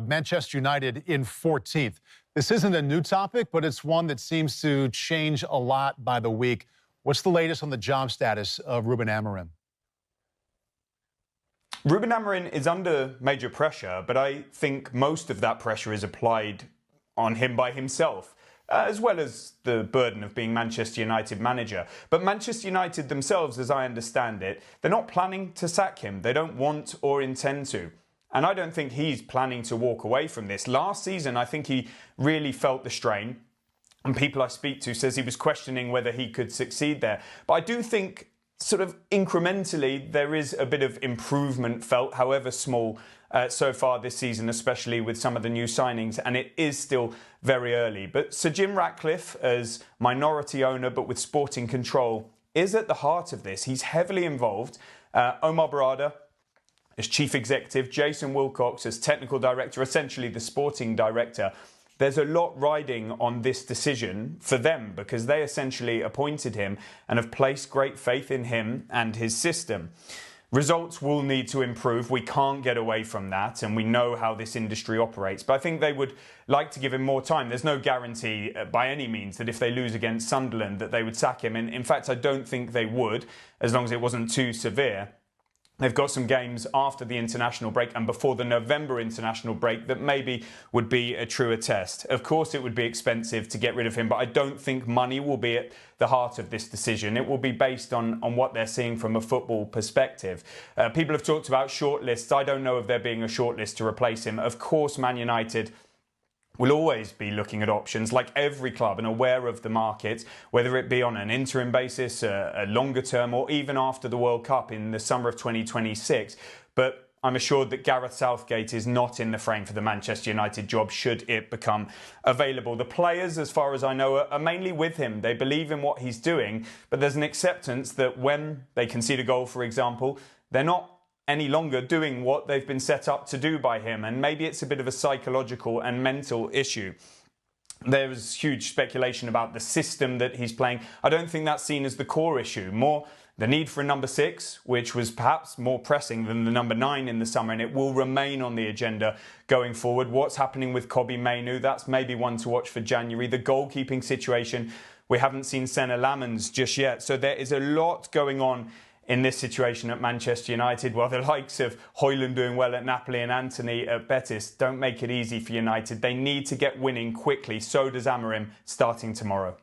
Manchester United in 14th. This isn't a new topic, but it's one that seems to change a lot by the week. What's the latest on the job status of Ruben Amorim? Ruben Amorim is under major pressure, but I think most of that pressure is applied on him by himself, as well as the burden of being Manchester United manager. But Manchester United themselves, as I understand it, they're not planning to sack him. They don't want or intend to. And I don't think he's planning to walk away from this. Last season, I think he really felt the strain. And people I speak to says he was questioning whether he could succeed there. But I do think sort of incrementally there is a bit of improvement felt, however small, so far this season, especially with some of the new signings. And it is still very early. But Sir Jim Ratcliffe, as minority owner but with sporting control, is at the heart of this. He's heavily involved. Omar Barada as chief executive, Jason Wilcox as technical director, essentially the sporting director. There's a lot riding on this decision for them because they essentially appointed him and have placed great faith in him and his system. Results will need to improve. We can't get away from that, and we know how this industry operates. But I think they would like to give him more time. There's no guarantee by any means that if they lose against Sunderland that they would sack him. And in fact, I don't think they would, as long as it wasn't too severe. They've got some games after the international break and before the November international break that maybe would be a truer test. Of course, it would be expensive to get rid of him, but I don't think money will be at the heart of this decision. It will be based on what they're seeing from a football perspective. People have talked about shortlists. I don't know if there being a shortlist to replace him. Of course, Man United will always be looking at options like every club and aware of the market, whether it be on an interim basis, a longer term, or even after the World Cup in the summer of 2026. But I'm assured that Gareth Southgate is not in the frame for the Manchester United job should it become available. The players, as far as I know, are mainly with him. They believe in what he's doing, but there's an acceptance that when they concede a goal, for example, they're not any longer doing what they've been set up to do by him. And maybe it's a bit of a psychological and mental issue. There was huge speculation about the system that he's playing. I don't think that's seen as the core issue. More the need for a number 6, which was perhaps more pressing than the number 9 in the summer, and it will remain on the agenda going forward. What's happening with Kobbie Mainoo? That's maybe one to watch for January. The goalkeeping situation, we haven't seen Senna Lamans just yet. So there is a lot going on in this situation at Manchester United. While the likes of Højlund doing well at Napoli and Antony at Betis don't make it easy for United. They need to get winning quickly. So does Amorim starting tomorrow.